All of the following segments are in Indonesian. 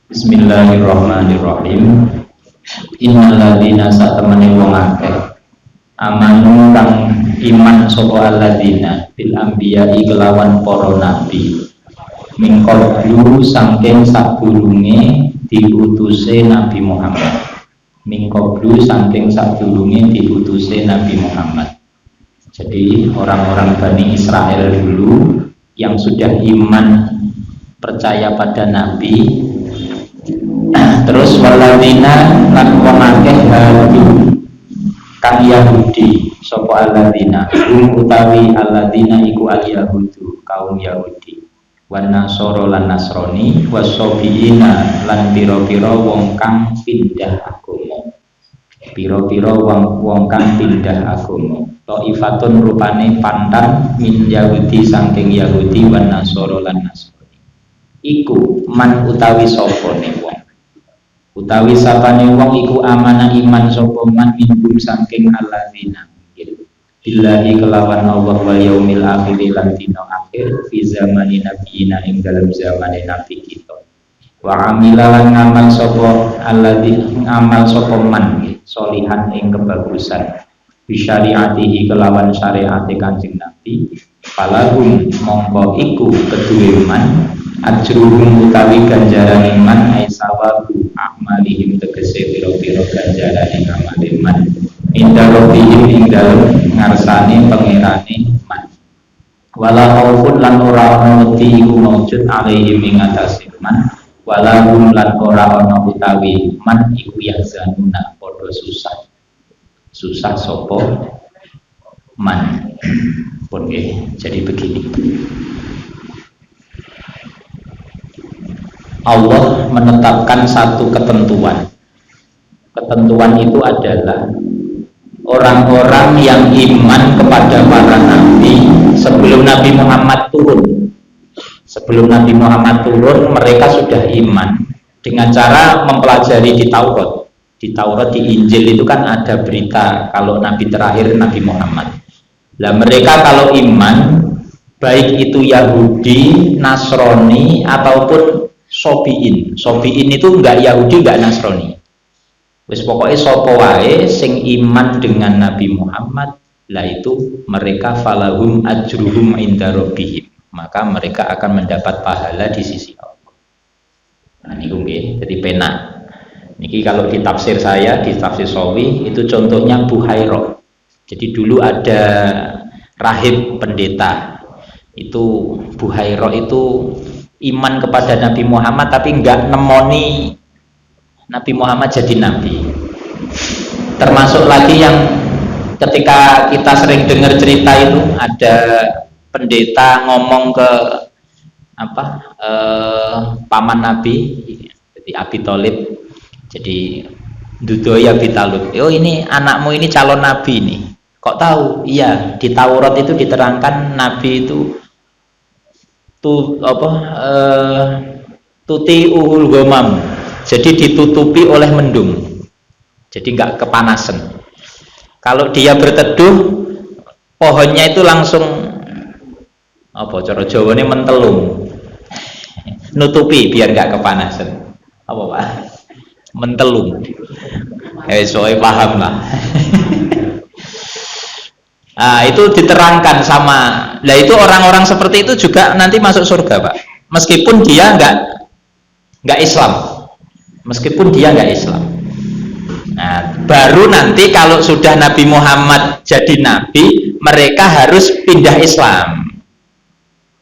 Bismillahirrahmanirrahim. Innal ladzina satamani wong akeh amanu kang iman sapa alladzina bil anbiya'i kelawan para nabi min qablu saking sadurunge diutuse Nabi Muhammad. Min qablu saking sadurunge diutuse Nabi Muhammad. Jadi orang-orang Bani Israel dulu yang sudah iman percaya pada nabi. Terus waladina lan wong akeh hadu kang Yahudi sapa alladzina utawi alladzina iku al yahudu kaum Yahudi wan nasara lan nasrani wasobiina lan pira-pira wong kang pindah agama. Pira-pira wong kang pindah agama. Taifatun rupane pantan min Yahudi saking Yahudi wan nasara lan nasrani. Iku man utawi sapa ne wong utawi sapane wong iku amanah iman sapa man minhum saking alladzina billahi kelawan Allah wal yaumil akhir lan dina akhir fi zamani nabiyina ing dalam zamane nabi kita wa amila lan ngamal sapa alladzina ngamal sapa man solihan ing kebagusan bi syariatihi kelawan syariat Kanjeng Nabi falahum mongko iku keduwe man ajruhum utawi ganjaran iman aisawabu amalihim tegese pira-pira ganjaran amal iman inda rabbihim ing dalem ngarsane pangerane man wala khaufun lan ora ana wedi iku maujud alaihim ing atase man wala hum lan ora ana utawi man iku yahzanuna padha susah sapa man pun nggih. Jadi begini, Allah menetapkan satu ketentuan. Ketentuan itu adalah orang-orang yang iman kepada para nabi sebelum Nabi Muhammad turun. Sebelum Nabi Muhammad turun, mereka sudah iman dengan cara mempelajari di Taurat. Di Taurat, di Injil itu kan ada berita kalau nabi terakhir Nabi Muhammad. Lah mereka kalau iman, baik itu Yahudi, Nasrani ataupun Sobiin. Sobiin itu enggak Yahudi, enggak Nasrani. Wis pokoknya sapa wae sing iman dengan Nabi Muhammad, lah itu mereka falahum ajruhum inda rabbihim. Maka mereka akan mendapat pahala di sisi Allah. Nah niku nggih, jadi penak. Niki kalau di tafsir saya, di tafsir Sawi itu contohnya Buhairah. Jadi dulu ada rahib pendeta. Itu Buhairah itu iman kepada Nabi Muhammad tapi enggak nemoni Nabi Muhammad jadi nabi. Termasuk lagi yang ketika kita sering dengar cerita itu ada pendeta ngomong ke paman Nabi, jadi Abi Thalib. Jadi Dudoy Abi Thalib, oh ini anakmu ini calon nabi nih. Kok tahu? Iya, di Taurat itu diterangkan nabi itu tuti uhul gomam, jadi ditutupi oleh mendung, jadi nggak kepanasan. Kalau dia berteduh, pohonnya itu langsung cara Jawane mentelung, nutupi biar nggak kepanasan. Apa Pak? Mentelung. Soalnya paham lah. Nah, itu diterangkan sama. Nah, itu orang-orang seperti itu juga nanti masuk surga, Pak. Meskipun dia nggak Islam. Meskipun dia nggak Islam. Nah, baru nanti kalau sudah Nabi Muhammad jadi nabi, mereka harus pindah Islam.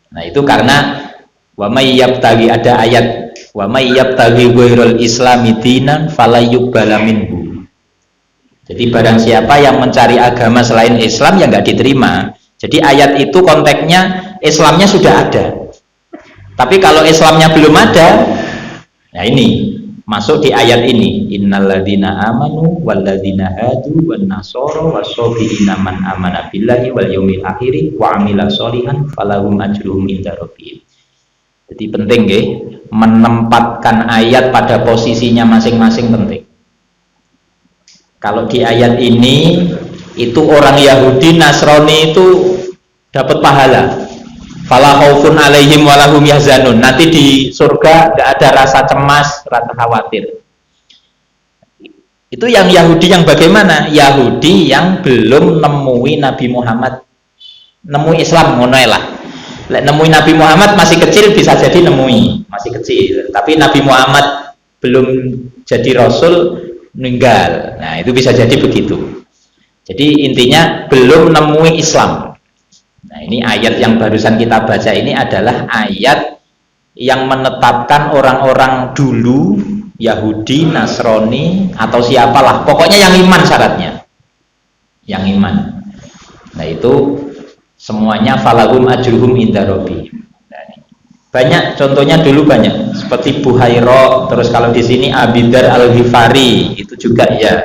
Nah, itu karena wa may yabtaghi, ada ayat wa may yabtaghi ghairal islami dinan falayuqbala minhu. Jadi barang siapa yang mencari agama selain Islam ya nggak diterima. Jadi ayat itu konteksnya Islamnya sudah ada. Tapi kalau Islamnya belum ada, nah ini masuk di ayat ini. Innalladzina amanu walladzina hadu wan nasara wasobiina man amana billahi wal yaumil akhir wa amila sholihan falahum ajruhum inda rabbihim. Jadi penting nggih, menempatkan ayat pada posisinya masing-masing penting. Kalau di ayat ini itu orang Yahudi Nasrani itu dapat pahala. Fala khaufun alaihim walahum yahzanun. Nanti di surga nggak ada rasa cemas, rasa khawatir. Itu yang Yahudi yang bagaimana? Yahudi yang belum nemui Nabi Muhammad, nemui Islam ngono lah. Nemui Nabi Muhammad masih kecil bisa jadi nemui, masih kecil. Tapi Nabi Muhammad belum jadi rasul, meninggal. Nah, itu bisa jadi begitu. Jadi intinya belum nemui Islam. Nah, ini ayat yang barusan kita baca ini adalah ayat yang menetapkan orang-orang dulu Yahudi, Nasrani atau siapalah, pokoknya yang iman syaratnya. Yang iman. Nah, itu semuanya falahum ajruhum inda rabbihim. Banyak contohnya dulu banyak seperti Buhairah, terus kalau di sini Abidar Al-Ghifari itu juga ya.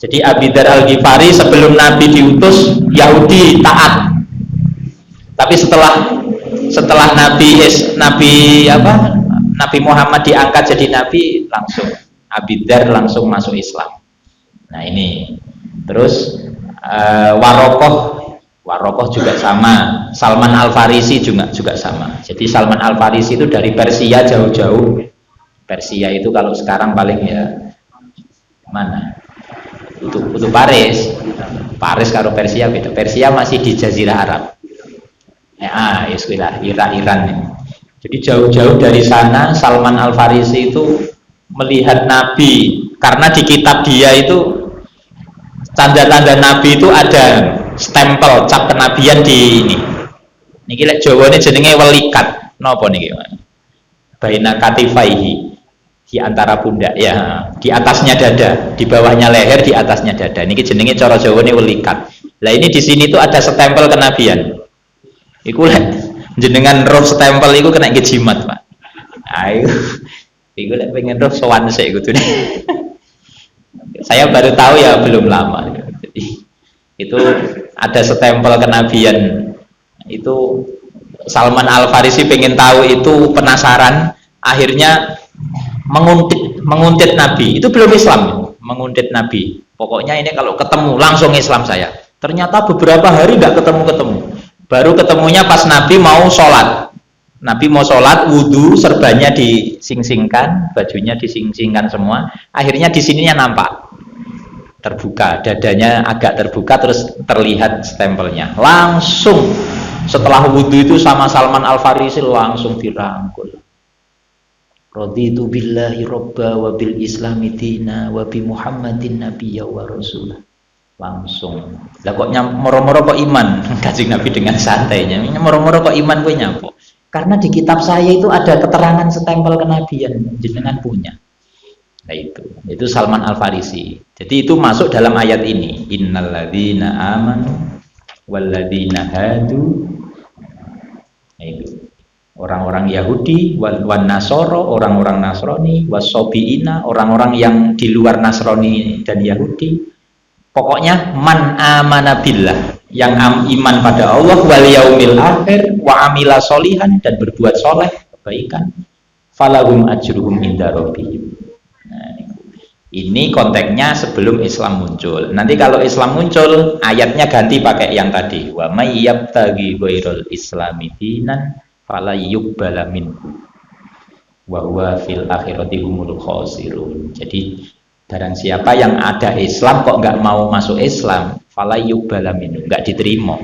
Jadi Abidar Al-Ghifari sebelum Nabi diutus Yahudi taat. Tapi setelah Nabi Muhammad diangkat jadi nabi, langsung Abidar langsung masuk Islam. Nah, ini. Terus Warokoh juga sama. Salman Al-Farisi juga sama. Jadi Salman Al-Farisi itu dari Persia jauh-jauh. Persia itu kalau sekarang paling ya mana? Itu Paris. Paris kalau Persia beda. Persia masih di Jazirah Arab. Iran. Jadi jauh-jauh dari sana Salman Al-Farisi itu melihat Nabi, karena di kitab dia itu tanda-tanda Nabi itu ada stempel cap kenabian di ini. Niki lek Jawane jenenge welikat. Napa niki? Baina katifaihi, di antara pundak ya, di atasnya dada, di bawahnya leher, di atasnya dada. Niki jenenge cara Jawane welikat. Lah ini di sini tuh ada stempel kenabian. Iku lek jenengan roh stempel iku kena kejimat, Pak. Ayo. Iku lek pengen roh sowan sik gitu nih. Saya baru tahu ya belum lama. Jadi itu ada stempel kenabian. Itu Salman Al-Farisi pengen tahu, itu penasaran, akhirnya menguntit Nabi. Itu belum Islam, menguntit Nabi. Pokoknya ini kalau ketemu langsung Islam saya. Ternyata beberapa hari nggak ketemu. Baru ketemunya pas Nabi mau sholat. Nabi mau sholat, wudhu, serbanya dising-singkan, bajunya dising-singkan semua. Akhirnya di sininya nampak terbuka, dadanya agak terbuka, terus terlihat stempelnya. Langsung setelah wudhu itu sama Salman Al-Farisi langsung dirangkul. Raditu billahi robba wa bil islami dina wa bi Muhammadin nabiyya wa rasulah. Langsung. Lah kok moro-moro kok iman? Kanjeng Nabi dengan santainya. Moro-moro kok iman kowe nyapo? Karena di kitab saya itu ada keterangan stempel kenabian, jenengan punya. Nah, itu Salman Al-Farisi. Jadi itu masuk dalam ayat ini. Innalladzina amanu walladzina hadu. Nah, itu orang-orang Yahudi, wan Nasoro, orang-orang Nasrani, wasobiina, orang-orang yang di luar Nasrani dan Yahudi. Pokoknya man amana billah, yang iman pada Allah, wal yaumil akhir, wa amila solihan, dan berbuat soleh, kebaikan, falahum ajruhum inda rabbihim. Nah, ini konteksnya sebelum Islam muncul. Nanti kalau Islam muncul, ayatnya ganti pakai yang tadi, wa may yabtaghi ghairal islami dinan fala yuqbala minhu wa huwa fil akhirati humul khasirun. Jadi barang siapa yang ada Islam kok nggak mau masuk Islam, fala yuqbala minhu, nggak diterima.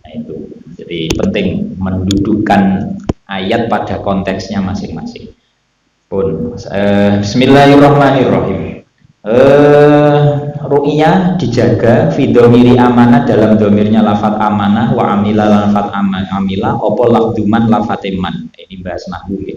Nah, itu jadi penting mendudukkan ayat pada konteksnya masing-masing. Bismillahirrahmanirrahim. Ru'iyah dijaga, fidomiri amanah, dalam domirnya lafat amanah, wa amila lafat amila, opo lafduman lafat iman. Ini bahas nahwu ya.